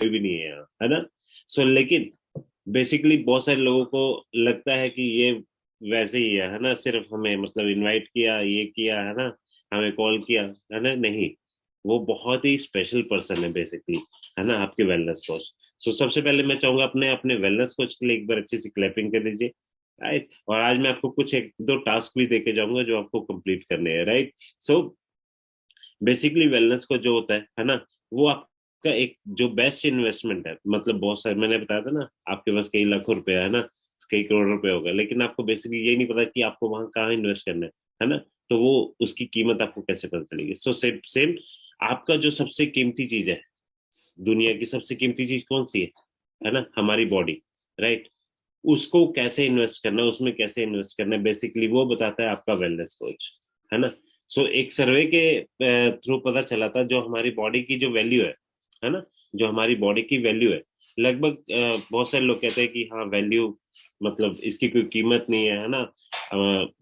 कोई भी नहीं है यहाँ, है ना। सो लेकिन बेसिकली बहुत सारे लोगों को लगता है कि ये वैसे ही है ना, सिर्फ हमें मतलब इनवाइट किया, ये किया, है ना, हमें कॉल किया, है ना, नहीं, वो बहुत ही स्पेशल पर्सन है बेसिकली, है ना, आपके वेलनेस कोच। सो सबसे पहले मैं चाहूंगा अपने अपने वेलनेस कोच के लिए एक बार अच्छी सी क्लैपिंग कर दीजिए, राइट। और आज मैं आपको कुछ एक दो टास्क भी देके जाऊंगा जो आपको कंप्लीट करने हैं, राइट। सो बेसिकली वेलनेस को जो होता है ना, वो आपका एक जो बेस्ट इन्वेस्टमेंट है, मतलब बहुत सारे मैंने बताया था ना, आपके पास कई लाखों रुपए है ना, कई करोड़ रुपए होगा, लेकिन आपको बेसिकली ये नहीं पता कि आपको वहां कहाँ इन्वेस्ट करना है ना। तो वो उसकी कीमत आपको कैसे पता चलेगी। सो सेम सेम, आपका जो सबसे कीमती चीज है, दुनिया की सबसे कीमती चीज कौन सी है ना, हमारी बॉडी, राइट। उसको कैसे इन्वेस्ट करना है, उसमें कैसे इन्वेस्ट करना है, बेसिकली वो बताता है आपका वेलनेस कोच, है ना। सो एक सर्वे के थ्रू पता चला था, जो हमारी बॉडी की जो वैल्यू है ना, जो हमारी बॉडी की वैल्यू है, लगभग बहुत सारे लोग कहते हैं कि हाँ वैल्यू मतलब इसकी कोई कीमत नहीं है ना,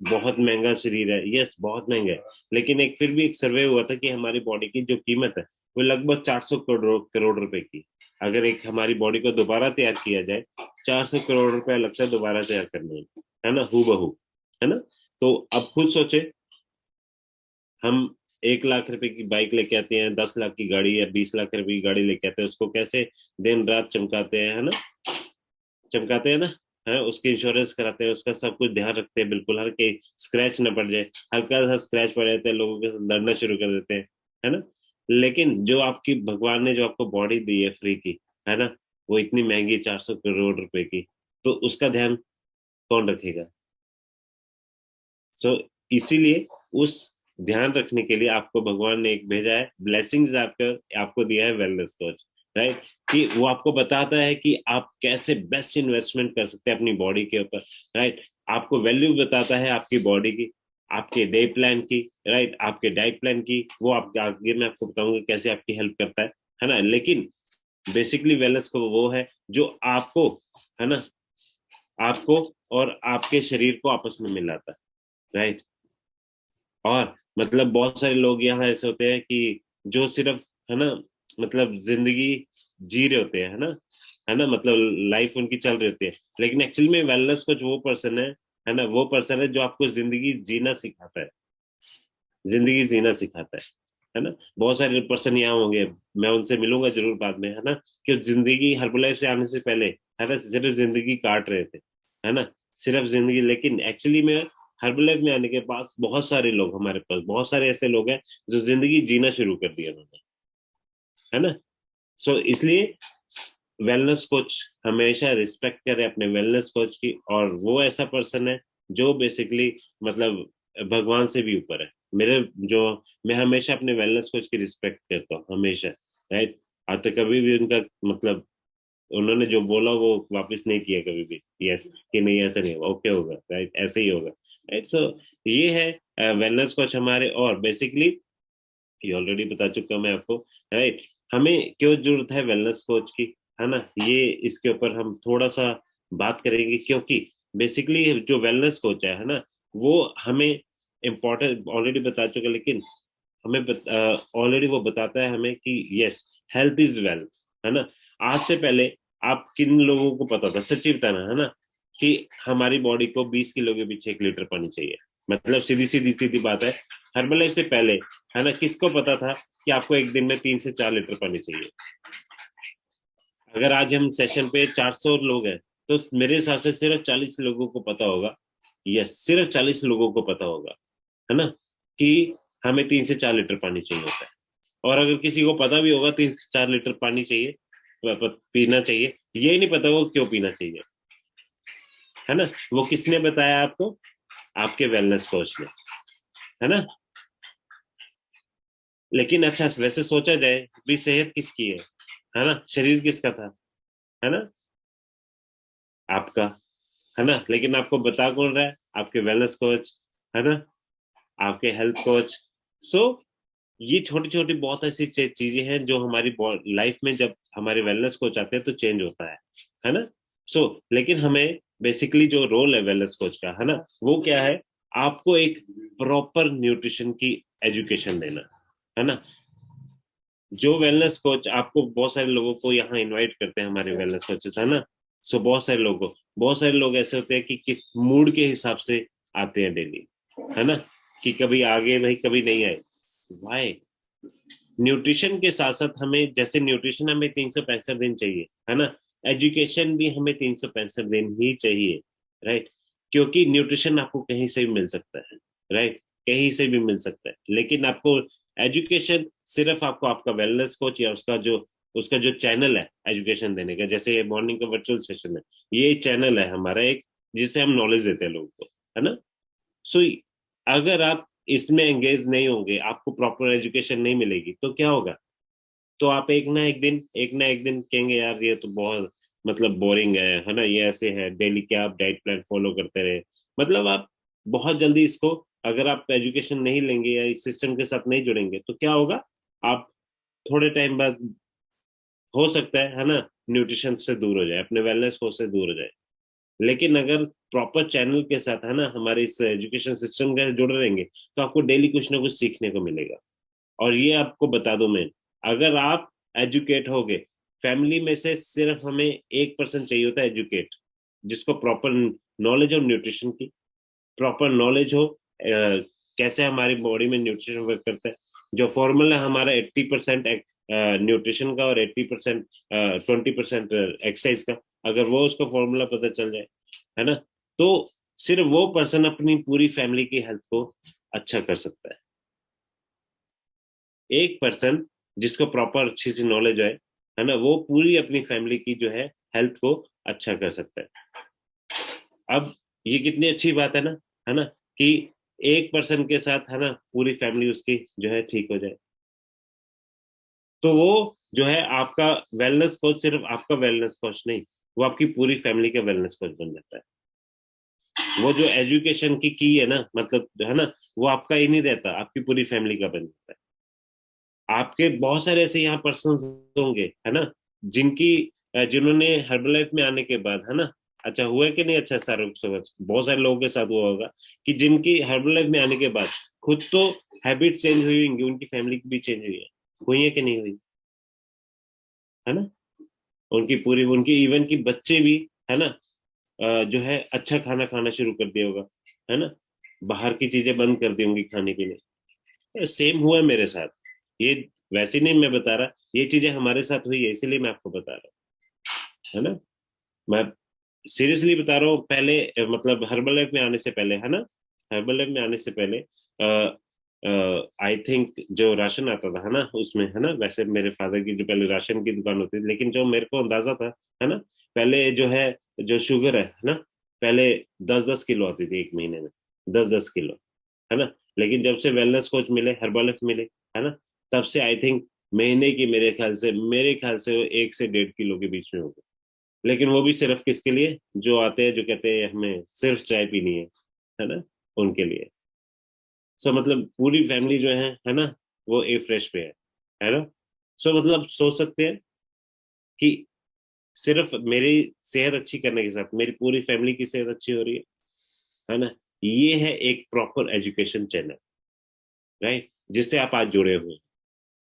बहुत महंगा शरीर है, यस बहुत महंगा है, लेकिन एक फिर भी एक सर्वे हुआ था कि हमारी बॉडी की जो कीमत है वो लगभग 400 करोड़ करोड़ रुपए की। अगर एक हमारी बॉडी को दोबारा तैयार किया जाए, 400 करोड़ रुपया लगता है दोबारा तैयार करने में, है ना, हु बहू, है ना। तो अब खुद सोचे, हम 1 लाख रुपए की बाइक लेके आते हैं, 10 लाख की गाड़ी या 20 लाख रुपए की गाड़ी लेके आते हैं, उसको कैसे दिन रात चमकाते हैं, है ना, चमकाते हैं ना, है, उसकी इंश्योरेंस कराते हैं, उसका सब कुछ ध्यान रखते हैं, बिल्कुल हर के स्क्रैच न पड़ जाए, हल्का सा स्क्रैच पड़ जाते हैं लोगों के साथ लड़ना शुरू कर देते हैं, है ना। लेकिन जो आपकी भगवान ने जो आपको बॉडी दी है फ्री की, है ना, वो इतनी महंगी 400 करोड़ रुपए की, तो उसका ध्यान कौन रखेगा। सो इसीलिए उस ध्यान रखने के लिए आपको भगवान ने एक भेजा है, ब्लेसिंग्स आपको आपको दिया है वेलनेस कोच, राइट। कि वो आपको बताता है कि आप कैसे बेस्ट इन्वेस्टमेंट कर सकते हैं अपनी बॉडी के ऊपर, राइट। आपको वैल्यू बताता है आपकी बॉडी की, आपके डे प्लान की, राइट, आपके डाइट प्लान की, वो आप आगे मैं आपको बताऊंगा कैसे आपकी हेल्प करता है ना। लेकिन बेसिकली वेलनेस को वो है जो आपको, है ना, आपको और आपके शरीर को आपस में मिलाता है, राइट। और मतलब बहुत सारे लोग यहाँ ऐसे होते हैं कि जो सिर्फ, है ना, मतलब जिंदगी जी रहे होते हैं, है ना, मतलब लाइफ उनकी चल रही होती है, लेकिन एक्चुअली में वेलनेस कोच वो पर्सन है ना, वो पर्सन है जो आपको जिंदगी जीना सिखाता है, जिंदगी जीना सिखाता है ना। बहुत सारे पर्सन यहाँ होंगे, मैं उनसे मिलूंगा जरूर बाद में, है ना, कि जिंदगी हर्बलाइफ से आने से पहले, है ना, सिर्फ जिंदगी काट रहे थे, है ना, सिर्फ जिंदगी, लेकिन एक्चुअली में हर्बलाइफ में आने के बाद बहुत सारे लोग, हमारे पास बहुत सारे ऐसे लोग हैं जो जिंदगी जीना शुरू कर दिया उन्होंने, है ना। सो इसलिए वेलनेस कोच हमेशा रिस्पेक्ट करे अपने वेलनेस कोच की, और वो ऐसा पर्सन है जो बेसिकली मतलब भगवान से भी ऊपर है मेरे, जो मैं हमेशा अपने वेलनेस कोच की रिस्पेक्ट करता हूँ हमेशा, राइट। आज तक कभी भी उनका मतलब उन्होंने जो बोला वो वापस नहीं किया कभी भी, यस कि नहीं ऐसा नहीं होगा, ओके होगा, राइट, ऐसे ही होगा, राइट। सो ये है वेलनेस कोच हमारे, और बेसिकली ये ऑलरेडी बता चुका मैं आपको, राइट। हमें क्यों जरूरत है वेलनेस कोच की, है ना, ये इसके ऊपर हम थोड़ा सा बात करेंगे, क्योंकि बेसिकली जो वेलनेस कोच है ना, वो हमें इम्पोर्टेंट ऑलरेडी बता चुका, लेकिन हमें ऑलरेडी वो बताता है हमें कि यस, हेल्थ इज वेल्थ, है ना। आज से पहले आप किन लोगों को पता था, सच्ची बताना, है ना, कि हमारी बॉडी को 20 किलो के पीछे 1 लीटर पानी चाहिए, मतलब सीधी सीधी सीधी बात है। हर्बलाइफ से पहले, है ना, किसको पता था कि आपको एक दिन में 3 से 4 लीटर पानी चाहिए। अगर आज हम सेशन पे 400 लोग हैं, तो मेरे हिसाब से सिर्फ 40 लोगों को पता होगा, यस सिर्फ 40 लोगों को पता होगा, है ना, कि हमें 3 से 4 लीटर पानी चाहिए होता है। और अगर किसी को पता भी होगा 3 से 4 लीटर पानी चाहिए, पीना चाहिए, ये नहीं पता होगा क्यों पीना चाहिए, है ना। वो किसने बताया आपको, आपके वेलनेस कोच ने, है ना। लेकिन अच्छा वैसे सोचा जाए भी, सेहत किसकी है ना, शरीर किसका था, है ना, आपका, है ना। लेकिन आपको बता कौन रहा है, आपके वेलनेस कोच, है ना, आपके हेल्थ कोच। सो ये छोटी छोटी बहुत ऐसी चीजें हैं जो हमारी लाइफ में जब हमारे वेलनेस कोच आते हैं तो चेंज होता है ना। सो लेकिन हमें बेसिकली जो रोल है वेलनेस कोच का, है ना, वो क्या है, आपको एक प्रॉपर न्यूट्रिशन की एजुकेशन देना, है ना। जो वेलनेस कोच आपको, बहुत सारे लोगों को यहाँ इनवाइट करते हैं हमारे वेलनेस कोचेस, है ना। सो बहुत सारे लोग ऐसे होते हैं कि किस मूड के हिसाब से आते हैं डेली, है ना, कि कभी आगे भाई कभी नहीं आए। वाई? न्यूट्रिशन के साथ साथ हमें, जैसे न्यूट्रिशन हमें 365 दिन चाहिए, है ना, एजुकेशन भी हमें 365 दिन ही चाहिए, राइट। क्योंकि न्यूट्रिशन आपको कहीं से भी मिल सकता है, राइट, कहीं से भी मिल सकता है, लेकिन आपको एजुकेशन सिर्फ आपको आपका वेलनेस कोच या उसका जो चैनल है एजुकेशन देने का, जैसे ये मॉर्निंग का वर्चुअल सेशन है, ये चैनल है हमारा एक, जिससे हम नॉलेज देते हैं लोगों को, है ना। सो अगर आप इसमें एंगेज नहीं होंगे, आपको प्रॉपर एजुकेशन नहीं मिलेगी, तो क्या होगा? तो आप एक ना एक दिन कहेंगे यार ये तो बहुत मतलब बोरिंग है ना, ये ऐसे है, डेली क्या आप डाइट प्लान फॉलो करते रहे, मतलब आप बहुत जल्दी इसको, अगर आप एजुकेशन नहीं लेंगे या इस सिस्टम के साथ नहीं जुड़ेंगे, तो क्या होगा? आप थोड़े टाइम बाद, हो सकता है ना, न्यूट्रिशन से दूर हो जाए, अपने वेलनेस को से दूर हो जाए। लेकिन अगर प्रॉपर चैनल के साथ, है ना, हमारे इस एजुकेशन सिस्टम के जुड़े रहेंगे, तो आपको डेली कुछ ना कुछ सीखने को मिलेगा। और ये आपको बता दूं मैं, अगर आप एजुकेट होगे, फैमिली में से सिर्फ हमें 1% चाहिए होता है एजुकेट, जिसको प्रॉपर नॉलेज हो न्यूट्रिशन की, प्रॉपर नॉलेज हो कैसे हमारी बॉडी में न्यूट्रिशन वर्क करता है। जो फॉर्मूला हमारा 80% न्यूट्रिशन का और 80% 20% एक्सरसाइज का, अगर वो उसका फॉर्मूला पता चल जाए, है ना, तो सिर्फ वो पर्सन अपनी पूरी फैमिली की हेल्थ को अच्छा कर सकता है। एक पर्सन जिसको प्रॉपर अच्छी सी नॉलेज है ना, वो पूरी अपनी फैमिली की जो है हेल्थ को अच्छा कर सकता है। अब ये कितनी अच्छी बात है ना, कि एक पर्सन के साथ, है ना, पूरी फैमिली उसकी जो है ठीक हो जाए। तो वो जो है आपका वेलनेस कोच सिर्फ आपका वेलनेस कोच नहीं, वो आपकी पूरी फैमिली का वेलनेस कोच बन जाता है। वो जो एजुकेशन की है ना, मतलब है ना, वो आपका ही नहीं रहता, आपकी पूरी फैमिली का बन जाता है। आपके बहुत सारे ऐसे यहाँ पर्सन होंगे, है ना, जिनकी जिन्होंने हर्बलाइफ में आने के बाद, है ना, अच्छा हुआ कि नहीं, अच्छा सारे बहुत सारे लोगों के साथ हुआ होगा कि जिनकी हर्बलाइफ में आने के बाद खुद तो हैबिट चेंज हुई होंगी, उनकी फैमिली की भी चेंज हुई है कि नहीं हुई, है ना। उनकी पूरी, उनकी इवन की बच्चे भी, है ना, जो है अच्छा खाना खाना शुरू कर दिया होगा, है ना, बाहर की चीजें बंद कर दी होंगी खाने के लिए। सेम हुआ मेरे साथ ये, वैसे नहीं मैं बता रहा, ये चीजें हमारे साथ हुई है, इसीलिए मैं आपको बता रहा हूँ, है ना। मैं सीरियसली बता रहा हूँ, पहले मतलब हर्बल लाइफ में आने से पहले, है ना, हर्बल लाइफ में आने से पहले आई थिंक जो राशन आता था, है ना, उसमें, है ना, वैसे मेरे फादर की जो पहले राशन की दुकान होती थी, लेकिन जो मेरे को अंदाजा था, है ना, पहले जो है, जो शुगर है ना, पहले 10-10 किलो आती थी एक महीने में, 10-10 किलो, है ना। लेकिन जब से वेलनेस कोच मिले, हर्बल मिले, है ना, तब से आई थिंक महीने की, मेरे ख्याल से वो 1 से 1.5 किलो के बीच में होगा। लेकिन वो भी सिर्फ किसके लिए, जो आते हैं जो कहते हैं हमें सिर्फ चाय पीनी है ना, उनके लिए। सो मतलब पूरी फैमिली जो है ना, वो ए फ्रेश पे है ना। सो मतलब सोच सकते हैं कि सिर्फ मेरी सेहत अच्छी करने के साथ मेरी पूरी फैमिली की सेहत अच्छी हो रही है ना। ये है एक प्रॉपर एजुकेशन चैनल, राइट, जिससे आप आज जुड़े हुए हैं।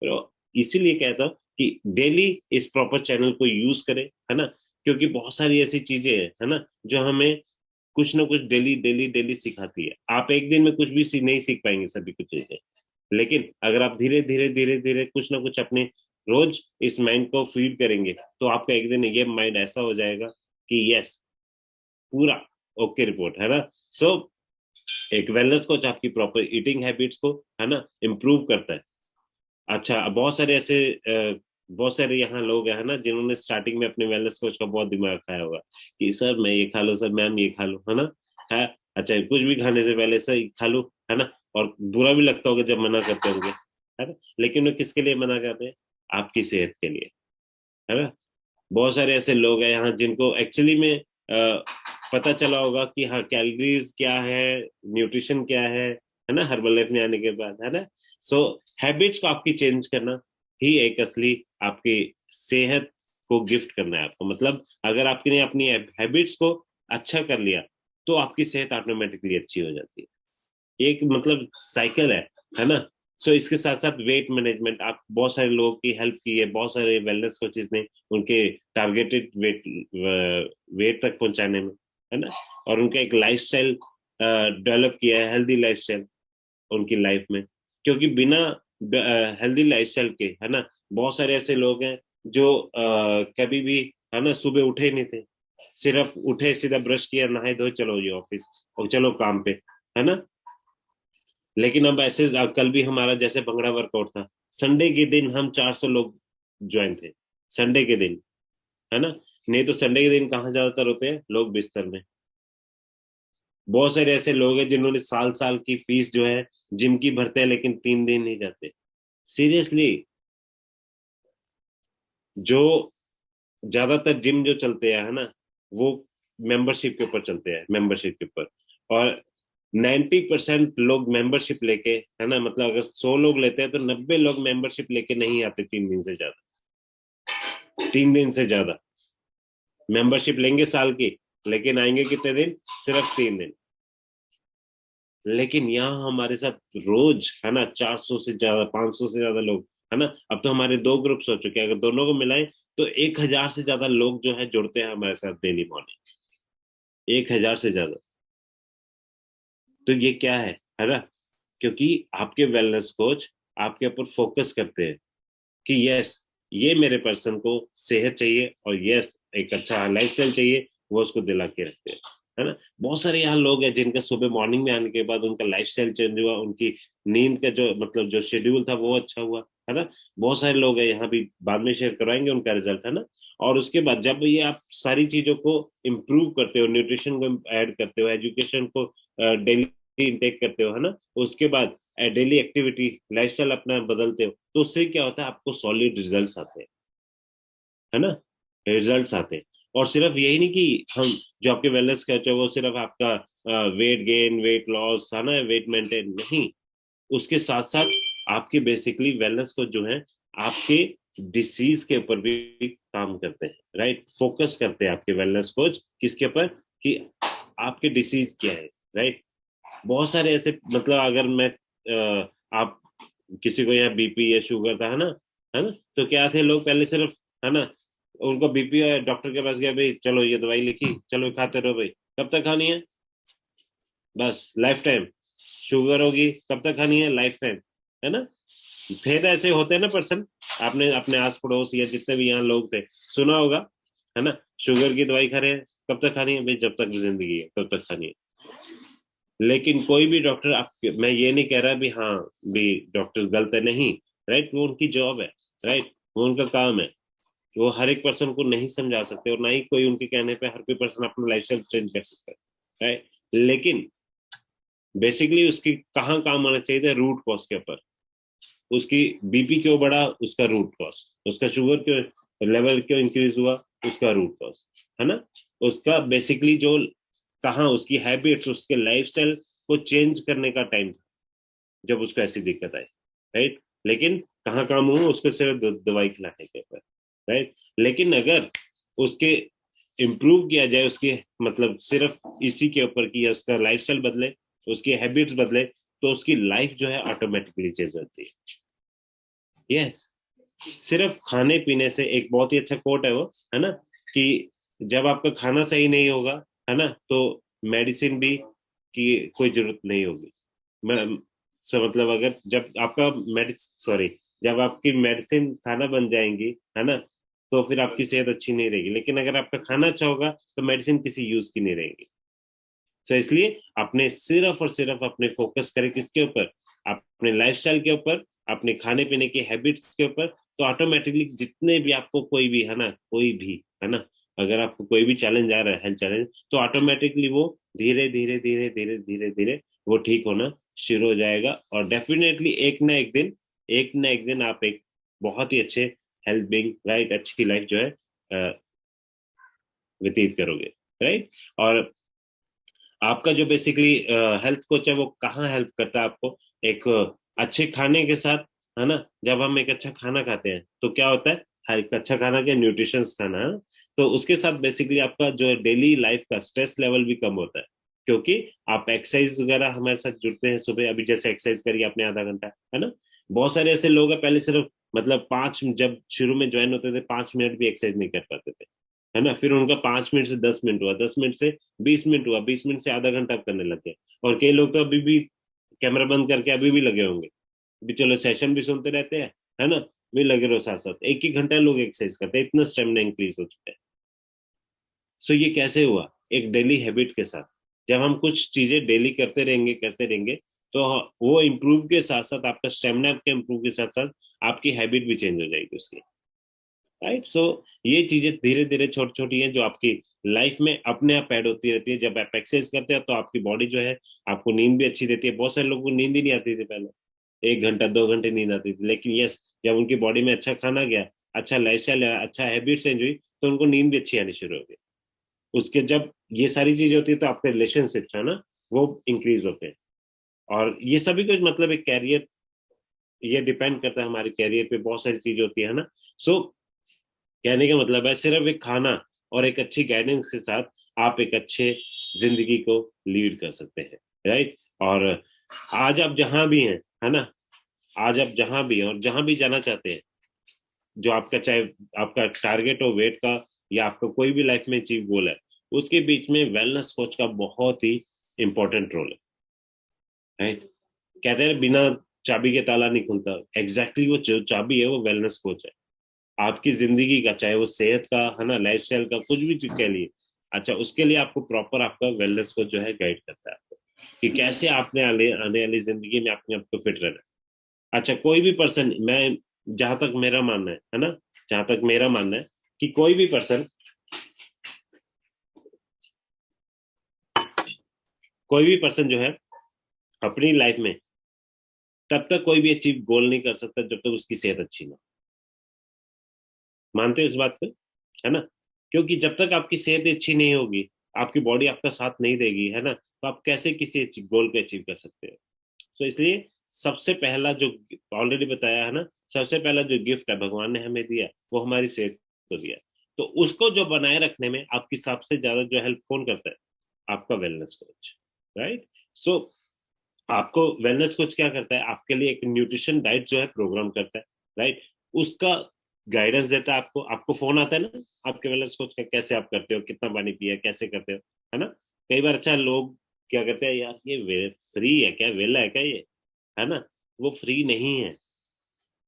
तो इसीलिए कहता हूँ कि डेली इस प्रॉपर चैनल को यूज करें, है ना, क्योंकि बहुत सारी ऐसी चीजें हैं, है ना, जो हमें कुछ ना कुछ डेली डेली डेली सिखाती है। आप एक दिन में कुछ भी नहीं सीख पाएंगे सभी कुछ चीजें, लेकिन अगर आप धीरे धीरे धीरे धीरे कुछ ना कुछ अपने रोज इस माइंड को फीड करेंगे, तो आपका एक दिन ये माइंड ऐसा हो जाएगा कि यस, पूरा ओके रिपोर्ट, है ना। सो एक वेलनेस कोच आपकी प्रॉपर ईटिंग हैबिट्स को, है ना, इम्प्रूव करता है। अच्छा, बहुत सारे यहाँ लोग हैं ना, जिन्होंने स्टार्टिंग में अपने वेलनेस कोच का बहुत दिमाग खाया होगा कि सर मैं ये खा लूँ, सर मैम ये खा लूँ, है ना, है, अच्छा कुछ भी खाने से पहले सर ये खा लूँ, है ना। और बुरा भी लगता होगा जब मना करते होंगे, है ना, लेकिन वो किसके लिए मना करते हैं? आपकी सेहत के लिए, है ना। बहुत सारे ऐसे लोग हैं यहाँ जिनको एक्चुअली में पता चला होगा कि हाँ कैलोरीज क्या है, न्यूट्रिशन क्या है ना, हर्बल लाइफ में आने के बाद, है ना। सो हैबिट्स को आपकी चेंज करना ही एक असली आपकी सेहत को गिफ्ट करना है आपको। मतलब अगर आपने अपनी हैबिट्स को अच्छा कर लिया, तो आपकी सेहत ऑटोमेटिकली अच्छी हो जाती है। एक मतलब साइकिल है ना। सो इसके साथ साथ वेट मैनेजमेंट, आप बहुत सारे लोगों की हेल्प की है, बहुत सारे वेलनेस कोचेज ने उनके टारगेटेड वेट वेट तक पहुंचाने में, है ना, और उनका एक लाइफस्टाइल डेवलप किया है, हेल्दी लाइफस्टाइल उनकी लाइफ में। क्योंकि बिना हेल्दी लाइफस्टाइल के, है ना, बहुत सारे ऐसे लोग हैं जो कभी भी, है ना, सुबह उठे ही नहीं थे, सिर्फ उठे, सीधा ब्रश किया, नहाए धोए, चलो जी ऑफिस और चलो काम पे, है ना। लेकिन अब ऐसे, अब कल भी हमारा जैसे भंगड़ा वर्कआउट था, संडे के दिन हम 400 लोग ज्वाइन थे, संडे के दिन, है ना। नहीं तो संडे के दिन कहाँ ज्यादातर होते हैं लोग, बिस्तर में। बहुत सारे ऐसे लोग हैं जिन्होंने साल साल की फीस जो है जिम की भरते हैं, लेकिन 3 दिन नहीं जाते। सीरियसली, जो ज्यादातर जिम जो चलते हैं, है ना, वो मेंबरशिप के ऊपर चलते हैं, मेंबरशिप के ऊपर। और 90% लोग मेंबरशिप लेके, है ना, मतलब अगर 100 लोग लेते हैं तो 90 लोग मेंबरशिप लेके नहीं आते 3 दिन से ज्यादा, 3 दिन से ज्यादा मेंबरशिप लेंगे साल की, लेकिन आएंगे कितने दिन, सिर्फ 3 दिन। लेकिन यहाँ हमारे साथ रोज, है ना, 400 से ज्यादा, 500 से ज्यादा लोग, है ना। अब तो हमारे 2 ग्रुप्स हो चुके हैं, अगर दोनों को मिलाएं तो 1,000 से ज्यादा लोग जो है जुड़ते हैं हमारे साथ डेली मॉर्निंग, 1,000 से ज्यादा। तो ये क्या है ना, क्योंकि आपके वेलनेस कोच आपके ऊपर फोकस करते हैं कि यस, ये मेरे पर्सन को सेहत चाहिए और यस एक अच्छा लाइफस्टाइल चाहिए, वो उसको दिला के रखते हैं, है ना। बहुत सारे यहाँ लोग हैं जिनका सुबह मॉर्निंग में आने के बाद उनका लाइफस्टाइल चेंज हुआ, उनकी नींद का जो मतलब जो शेड्यूल था वो अच्छा हुआ, है ना। बहुत सारे लोग हैं यहाँ भी, बाद में शेयर करवाएंगे उनका रिजल्ट, है ना। और उसके बाद जब ये आप सारी चीजों को इम्प्रूव करते हो, न्यूट्रिशन को ऐड करते हो, एजुकेशन को डेली इंटेक करते हो, है ना, उसके बाद डेली एक्टिविटी लाइफस्टाइल अपना बदलते हो, तो उससे क्या होता है, आपको सॉलिड रिजल्ट्स आते हैं, है ना, रिजल्ट्स आते हैं। और सिर्फ यही नहीं कि हम, जो आपके वेलनेस कोच है वो सिर्फ आपका वेट गेन, वेट लॉस, है ना, वेट मेंटेन नहीं, उसके साथ साथ आपके बेसिकली वेलनेस कोच जो है आपके डिसीज के ऊपर भी काम करते हैं, राइट। फोकस करते हैं आपके वेलनेस कोच किसके ऊपर, कि आपके डिसीज क्या है, राइट। बहुत सारे ऐसे, मतलब अगर मैं आप किसी को यहाँ बीपी या शुगर था, है ना, तो क्या थे लोग पहले सिर्फ, है ना, उनको बीपी है, डॉक्टर के पास गया, भाई चलो ये दवाई लिखी, चलो खाते रहो भाई, कब तक खानी है, बस लाइफ टाइम। शुगर होगी, कब तक खानी है, लाइफ टाइम, है ना। थे तो ऐसे होते हैं ना पर्सन, आपने अपने आस पड़ोस या जितने भी यहाँ लोग थे सुना होगा, है ना, शुगर की दवाई खा रहे हैं, कब तक खानी है भाई, जब तक जिंदगी है तब तक खानी है। लेकिन कोई भी डॉक्टर, आप, मैं ये नहीं कह रहा भी हाँ भी डॉक्टर गलत है, नहीं, राइट, वो उनकी जॉब है, राइट, वो उनका काम है। वो हर एक पर्सन को नहीं समझा सकते, और ना ही कोई उनके कहने पे हर कोई पर्सन अपना लाइफस्टाइल चेंज कर सकता है, राइट। लेकिन बेसिकली उसकी कहाँ काम होना चाहिए था, रूट कॉज के ऊपर। उसकी बीपी क्यों बढ़ा, उसका रूट कॉज, उसका शुगर क्यों लेवल क्यों इंक्रीज हुआ, उसका रूट कॉज, है ना। उसका बेसिकली जो, कहाँ उसकी हैबिट्स, उसके लाइफस्टाइल को चेंज करने का टाइम था जब उसको ऐसी दिक्कत आई, राइट। लेकिन कहाँ काम हुआ, उसको सिर्फ दवाई खिलाने के ऊपर, राइट। लेकिन अगर उसके इम्प्रूव किया जाए, उसके मतलब सिर्फ इसी के ऊपर कि उसका लाइफस्टाइल बदले, उसकी हैबिट्स बदले, तो उसकी लाइफ जो है ऑटोमेटिकली चेंज होती है, यस। सिर्फ खाने पीने से, एक बहुत ही अच्छा कोट है वो, है ना, कि जब आपका खाना सही नहीं होगा, है ना, तो मेडिसिन भी की कोई जरूरत नहीं होगी। मैं मतलब अगर जब आपका मेडिसिन, सॉरी, जब आपकी मेडिसिन खाना बन जाएंगी, है ना, तो फिर आपकी सेहत अच्छी नहीं रहेगी। लेकिन अगर आपका खाना अच्छा होगा तो मेडिसिन किसी यूज की नहीं रहेगी। तो इसलिए अपने सिर्फ और सिर्फ अपने फोकस करें किसके ऊपर, अपने लाइफस्टाइल के ऊपर, अपने खाने पीने की हैबिट्स के ऊपर। तो ऑटोमेटिकली जितने भी आपको कोई भी, है ना, कोई भी, है ना, अगर आपको कोई भी चैलेंज आ रहा है, हेल्थ चैलेंज, तो ऑटोमेटिकली वो धीरे धीरे धीरे धीरे धीरे धीरे वो ठीक होना शुरू हो जाएगा। और डेफिनेटली एक ना एक दिन आप एक बहुत ही अच्छे हेल्थ बीइंग, राइट, अच्छी लाइफ जो है व्यतीत करोगे, राइट। और आपका जो बेसिकली हेल्थ कोच है वो कहाँ हेल्प करता है आपको, एक अच्छे खाने के साथ, है ना। जब हम एक अच्छा खाना खाते हैं तो क्या होता है, हर एक अच्छा खाना क्या, न्यूट्रिशंस खाना, है ना? तो उसके साथ बेसिकली आपका जो डेली लाइफ का स्ट्रेस लेवल भी कम होता है, क्योंकि आप एक्सरसाइज वगैरह हमारे साथ जुड़ते हैं सुबह, अभी जैसे एक्सरसाइज करिए आपने आधा घंटा, है ना, बहुत सारे ऐसे लोग हैं पहले सिर्फ मतलब 5, जब शुरू में ज्वाइन होते थे 5 मिनट भी एक्सरसाइज नहीं कर पाते थे, है ना, फिर उनका 5 मिनट से 10 मिनट हुआ, 10 मिनट से 20 मिनट हुआ, 20 मिनट से आधा घंटा करने लग गए। और कई लोग तो अभी भी कैमरा बंद करके अभी भी लगे होंगे, भी चलो सेशन भी सुनते रहते हैं, है ना, भी लगे रहो साथ साथ, एक एक घंटा लोग एक्सरसाइज करते हैं, इतना स्टेमिना इंक्रीज हो चुका है। सो ये कैसे हुआ? एक डेली हैबिट के साथ। जब हम कुछ चीजें डेली करते रहेंगे तो वो इम्प्रूव के साथ साथ आपका स्टेमिना के इम्प्रूव के साथ साथ आपकी हैबिट भी चेंज हो जाएगी उसकी, राइट। सो ये चीजें धीरे धीरे छोटी छोटी हैं जो आपकी लाइफ में अपने आप ऐड होती रहती है। जब आप एक्सरसाइज करते हैं तो आपकी बॉडी जो है आपको नींद भी अच्छी देती है। बहुत सारे लोगों को नींद ही नहीं आती थी पहले, 1 घंटा 2 घंटे नींद आती थी, लेकिन यस, जब उनकी बॉडी में अच्छा खाना गया, अच्छा लाइफस्टाइल है, अच्छा हैबिट चेंज हुई, तो उनको नींद भी अच्छी आनी शुरू हो गई। उसके जब ये सारी चीजें होती है तो आपके रिलेशनशिप्स है ना, वो इंक्रीज होते हैं। और ये सभी कुछ मतलब एक कैरियर, ये डिपेंड करता है हमारे कैरियर पे, बहुत सारी चीजें होती है ना। सो कहने का मतलब है सिर्फ एक खाना और एक अच्छी गाइडेंस के साथ आप एक अच्छे जिंदगी को लीड कर सकते हैं, राइट। और आज आप जहां भी हैं, है ना, आज आप जहां भी हैं और जहां भी जाना चाहते हैं, जो आपका चाहे आपका टारगेट हो वेट का या आपका कोई भी लाइफ में अचीव गोल है, उसके बीच में वेलनेस कोच का बहुत ही इंपॉर्टेंट रोल है, राइट। कहते हैं बिना चाबी के ताला नहीं खुलता, एग्जैक्टली वो जो चाबी है वो वेलनेस कोच है आपकी जिंदगी का, चाहे वो सेहत का, है ना, लाइफस्टाइल का, कुछ भी चीज कह लिए। अच्छा, उसके लिए आपको प्रॉपर आपका वेलनेस कोच जो है गाइड करता है आपको कि कैसे आपने आने वाली जिंदगी में अपने आप को फिट रहना है। अच्छा, कोई भी पर्सन, मैं जहां तक मेरा मानना है ना, जहां तक मेरा मानना है कि कोई भी पर्सन जो है अपनी लाइफ में तब तक कोई भी अचीव गोल नहीं कर सकता जब तक उसकी सेहत अच्छी ना। मानते हो इस बात को, है ना? क्योंकि जब तक आपकी सेहत अच्छी नहीं होगी, आपकी बॉडी आपका साथ नहीं देगी, है ना, तो आप कैसे किसी गोल को अचीव कर सकते हो? तो इसलिए सबसे पहला जो, ऑलरेडी बताया है ना, सबसे पहला जो गिफ्ट है भगवान ने हमें दिया वो हमारी सेहत को दिया। तो उसको जो बनाए रखने में आपकी सबसे ज्यादा जो हेल्प कौन करता है? आपका वेलनेस कोच, राइट। सो आपको वेलनेस कोच क्या करता है? आपके लिए एक न्यूट्रिशन डाइट जो है प्रोग्राम करता है, राइट। उसका गाइडेंस देता है आपको। आपको फोन आता है ना आपके वेलनेस कोच का, कैसे आप करते हो, कितना पानी पिया, कैसे करते हो, है ना। कई बार अच्छा लोग क्या करते हैं, यार ये फ्री है क्या, वेला है क्या ये, है ना। वो फ्री नहीं है।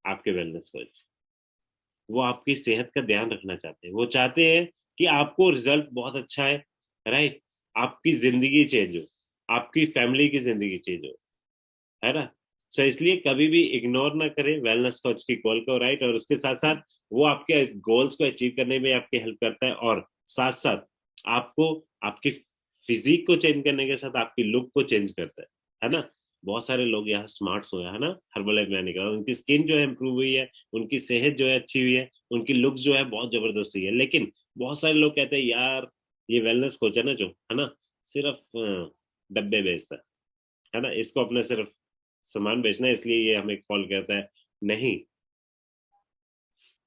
आपके वेलनेस कोच वो आपकी सेहत का ध्यान रखना चाहते हैं, वो चाहते हैं कि आपको रिजल्ट बहुत अच्छा है, राइट, आपकी जिंदगी चेंज हो, आपकी फैमिली की जिंदगी चेंज हो, है ना। सो इसलिए कभी भी इग्नोर ना करें वेलनेस कोच की कॉल को, राइट। और उसके साथ साथ वो आपके गोल्स को अचीव करने में आपकी हेल्प करता है, और साथ साथ आपको आपकी फिजिक को चेंज करने के साथ आपकी लुक को चेंज करता है ना। बहुत सारे लोग यहाँ स्मार्ट्स हुए, है ना, हर्बल लाइफ में आने के बाद उनकी स्किन जो है इंप्रूव हुई है, उनकी सेहत जो है अच्छी हुई है, उनकी लुक जो है बहुत जबरदस्त हुई है। लेकिन बहुत सारे लोग कहते हैं यार ये वेलनेस कोच है ना जो, है ना, सिर्फ डब्बे बेचता है ना, इसको अपने सिर्फ सामान बेचना है इसलिए ये हमें कॉल करता है। नहीं,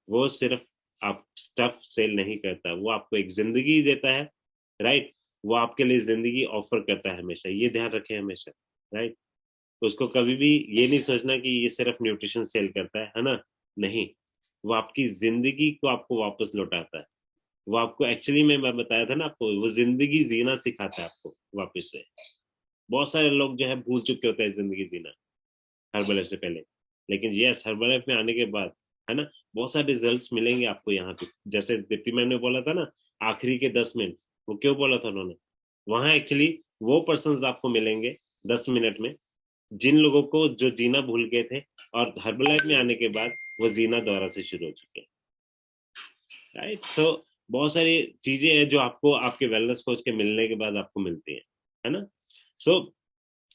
वो सिर्फ आप स्टफ सेल नहीं करता, वो आपको एक जिंदगी देता है, राइट। वो आपके लिए जिंदगी ऑफर करता है हमेशा, ये ध्यान रखें हमेशा, राइट। उसको कभी भी ये नहीं सोचना कि ये सिर्फ न्यूट्रिशन सेल करता है ना। नहीं, वो आपकी जिंदगी को आपको वापस लौटाता है। वो आपको एक्चुअली में मैं बताया था ना आपको, वो जिंदगी जीना सिखाता है आपको वापस से। बहुत सारे लोग जो है भूल चुके होते हैं जिंदगी जीना हर्बल लाइफ से पहले, लेकिन यस हर्बल लाइफ में आने के बाद, है ना, बहुत सारे रिजल्ट्स मिलेंगे आपको यहाँ पे। जैसे दीप्ति मैम ने बोला था ना, आखिरी के 10 मिनट, वो क्यों बोला था उन्होंने? वहां एक्चुअली वो पर्सन आपको मिलेंगे 10 मिनट में जिन लोगों को जो जीना भूल गए थे, और हर्बल लाइफ में आने के बाद वो जीना दोबारा से शुरू हो चुके हैं, राइट। सो बहुत सारी चीजें हैं जो आपको आपके वेलनेस कोच के मिलने के बाद आपको मिलती हैं, है ना। सो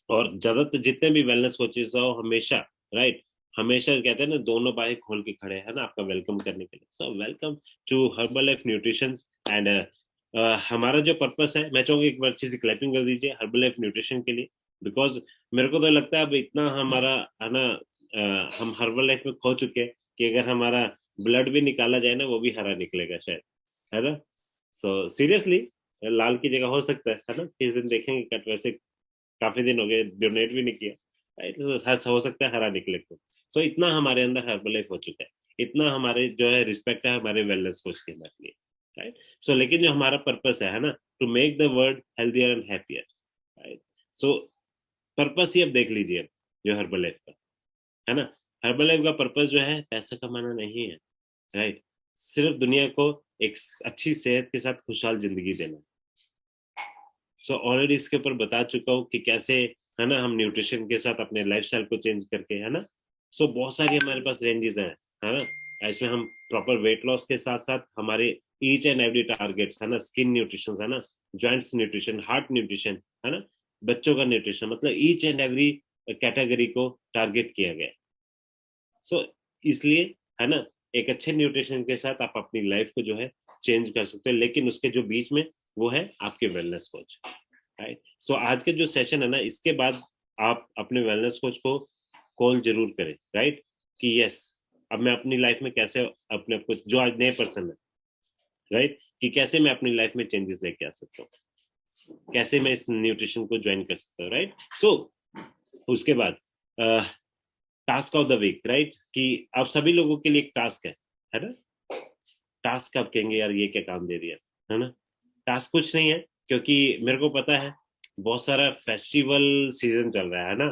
और ज्यादातर जितने भी वेलनेस कोचेस हो हमेशा, राइट, हमेशा कहते हैं ना दोनों बाहें खोल के खड़े हैं ना आपका वेलकम करने के लिए। So welcome to Herbalife nutrition. And हमारा जो पर्पस है, मैं चाहूंगा एक बार अच्छी सी क्लैपिंग कर दीजिए हर्बल लाइफ न्यूट्रिशन के लिए। बिकॉज मेरे को तो लगता है अब इतना हमारा, है ना, हम हर्बल लाइफ में खो चुके हैं कि अगर हमारा ब्लड भी निकाला जाए ना वो भी हरा निकलेगा शायद, है ना। सो सीरियसली लाल की जगह हो सकता है ना, किस दिन देखेंगे कट। वैसे काफी दिन हो गए डोनेट भी नहीं किया, right? तो हो सकता है हरा निकले को। सो इतना हमारे अंदर हर्बलाइफ हो चुका है, इतना हमारे जो है रिस्पेक्ट है हमारे वेलनेस कोच के हमारे लिए, राइट। सो लेकिन जो हमारा पर्पस है ना, to make the world healthier and happier, right. So purpose ही अब देख लीजिए, जो हर्बल लाइफ का है ना, हर्बल लाइफ का पर्पस जो है पैसा कमाना नहीं है, राइट। सिर्फ दुनिया को एक अच्छी सेहत के साथ खुशहाल जिंदगी देना। सो ऑलरेडी इसके ऊपर बता चुका हूँ कि कैसे, है ना, हम न्यूट्रिशन के साथ अपने लाइफस्टाइल को चेंज करके, है ना। सो बहुत सारी हमारे पास रेंजेस हैं, है ना। इसमें हम प्रॉपर वेट लॉस के साथ साथ हमारे ईच एंड एवरी टारगेट्स, है ना, स्किन न्यूट्रिशन, है ना, जॉइंट्स न्यूट्रिशन, हार्ट न्यूट्रिशन, है ना, बच्चों का न्यूट्रिशन, मतलब ईच एंड एवरी कैटेगरी को टारगेट किया गया। सो इसलिए, है ना, एक अच्छे न्यूट्रिशन के साथ आप अपनी लाइफ को जो है चेंज कर सकते हो, लेकिन उसके जो बीच में वो है आपके वेलनेस कोच, राइट। सो आज के जो सेशन है ना, इसके बाद आप अपने वेलनेस कोच को कॉल जरूर करें, राइट, कि यस, अब मैं अपनी लाइफ में कैसे अपने कुछ जो आज नए पर्सन है, राइट, कि कैसे मैं अपनी लाइफ में चेंजेस लेके आ सकता हूँ, कैसे मैं इस न्यूट्रिशन को ज्वाइन कर सकता हूँ, राइट। सो उसके बाद task of the week, right, कि आप सभी लोगों के लिए एक टास्क है ना। टास्क आप कहेंगे यार ये क्या काम दे दिया, है ना। टास्क कुछ नहीं है, क्योंकि मेरे को पता है बहुत सारा फेस्टिवल सीजन चल रहा है ना।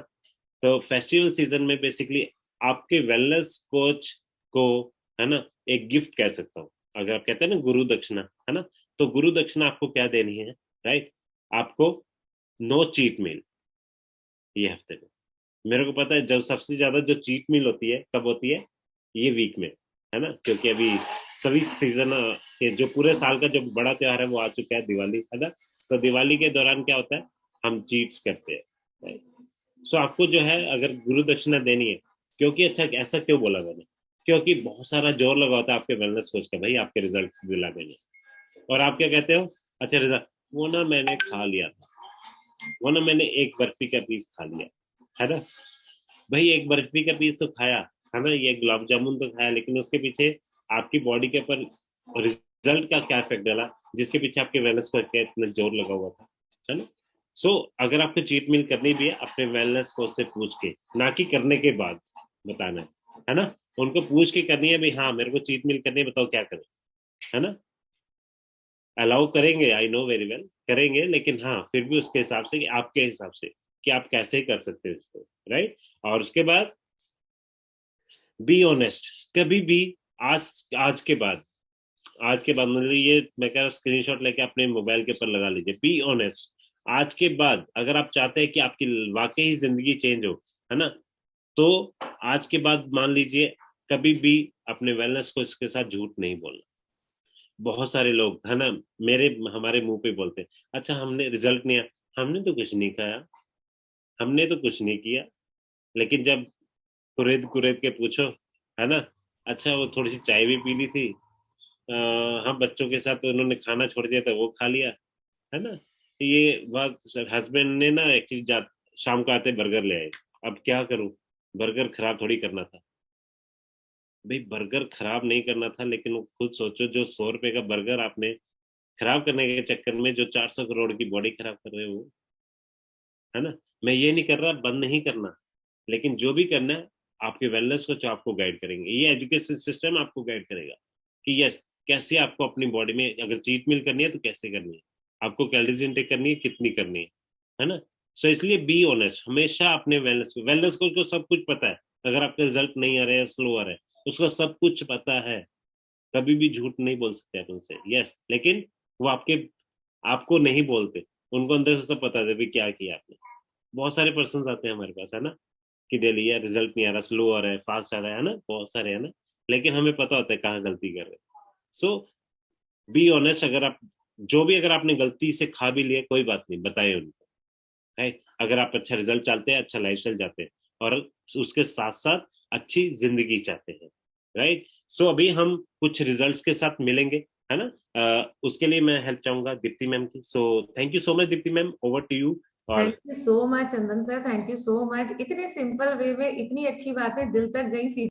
तो फेस्टिवल सीजन में बेसिकली आपके वेलनेस कोच को, है ना, एक गिफ्ट कह सकता हूँ, अगर आप कहते हैं ना गुरु दक्षिणा, है ना, तो गुरु दक्षिणा आपको क्या देनी है, राइट। आपको नो चीट मील ये हफ्ते में। मेरे को पता है जब सबसे ज्यादा जो चीट मील होती है कब होती है, ये वीक में, है ना, क्योंकि अभी सभी सीजन के जो पूरे साल का जो बड़ा त्योहार है वो आ चुका है, दिवाली, है ना। तो दिवाली के दौरान क्या होता है, हम चीट्स करते हैं। सो आपको जो है अगर गुरु दक्षिणा देनी है, क्योंकि अच्छा ऐसा क्यों बोला मैंने, क्योंकि बहुत सारा जोर लगा होता है आपके वेलनेस कोच का, भाई आपके रिजल्ट दिलाने में, और आप क्या कहते हो, अच्छा रिजल्ट वो ना मैंने खा लिया था, वो ना मैंने एक बर्फी का पीस खा लिया, है ना। भाई एक बर्फी का पीस तो खाया, है ना, ये गुलाब जामुन तो खाया, लेकिन उसके पीछे आपकी बॉडी के ऊपर रिजल्ट का क्या इफेक्ट डाला, जिसके पीछे आपके वेलनेस को इतना जोर लगा हुआ था, है ना। सो अगर आपको चीट मील करनी भी है, अपने वेलनेस कोच से पूछ के, ना कि करने के बाद बताना है ना। उनको पूछ के करनी है, भाई हाँ मेरे को चीट मील करनी है, बताओ क्या करें, है ना। अलाउ करेंगे, आई नो वेरी वेल करेंगे, लेकिन हाँ फिर भी उसके हिसाब से, कि आपके हिसाब से कि आप कैसे कर सकते हो इसको, राइट। और उसके बाद बी ऑनेस्ट, कभी भी आज आज के बाद, आज के बाद मतलब ये मैं कह रहा हूँ स्क्रीनशॉट लेके अपने मोबाइल के ऊपर लगा लीजिए, बी ऑनेस्ट। आज के बाद अगर आप चाहते हैं कि आपकी वाकई जिंदगी चेंज हो, है ना, तो आज के बाद मान लीजिए कभी भी अपने वेलनेस को इसके साथ झूठ नहीं बोलना। बहुत सारे लोग, है ना, मेरे हमारे मुंह पे बोलते हैं, अच्छा हमने रिजल्ट नहीं आया, हमने तो कुछ नहीं खाया, हमने तो कुछ नहीं किया, लेकिन जब कुरेद कुरेद के पूछो, है ना, अच्छा वो थोड़ी सी चाय भी पी ली थी, हाँ बच्चों के साथ तो उन्होंने खाना छोड़ दिया था वो खा लिया, है ना। तो ये बात हस्बैंड ने ना एक्चुअली शाम को आते बर्गर ले आए, अब क्या करूं, बर्गर खराब थोड़ी करना था, भाई बर्गर खराब नहीं करना था, लेकिन वो खुद सोचो जो 100 रुपए का बर्गर आपने खराब करने के चक्कर में जो 400 करोड़ की बॉडी खराब कर रहे हो, है ना। मैं ये नहीं कर रहा बंद नहीं करना, लेकिन जो भी करना है आपके वेलनेस को जो आपको गाइड करेंगे, ये एजुकेशन सिस्टम आपको गाइड करेगा कि यस कैसे आपको अपनी बॉडी में अगर चीट मील करनी है तो कैसे करनी है, आपको कैलोरीज इनटेक करनी है कितनी करनी है ना। सो इसलिए बी ऑनेस्ट हमेशा अपने वेलनेस को सब कुछ पता है, अगर आपके रिजल्ट नहीं आ रहे हैं, स्लो आ रहे हैं, उसको सब कुछ पता है, कभी भी झूठ नहीं बोल सकते आप उनसे, यस, लेकिन वो आपको नहीं बोलते, उनको अंदर से सब पता है भी क्या किया आपने। बहुत सारे पर्सन आते हैं हमारे पास, है ना, कि डेली यार रिजल्ट नहीं आ रहा, स्लो आ रहा है, फास्ट आ रहा है ना, बहुत सारे, है ना, लेकिन हमें पता होता है कहाँ गलती कर रहे हैं। सो बी ऑनेस्ट, अगर आप जो भी अगर आपने गलती से खा भी लिया कोई बात नहीं, बताए उनको, राइट। अगर आप अच्छा रिजल्ट चाहते हैं, अच्छा लाइफस्टाइल चाहते हैं, और उसके साथ साथ अच्छी जिंदगी चाहते हैं, राइट। सो अभी हम कुछ रिजल्ट्स के साथ मिलेंगे, है ना। उसके लिए मैं हेल्प चाहूंगा दीप्ति मैम की। So thank you so much Deepti ma'am, over to you. Thank और you so much Chandan sir, thank you so much, इतने सिंपल वे में इतनी अच्छी बातें दिल तक गई।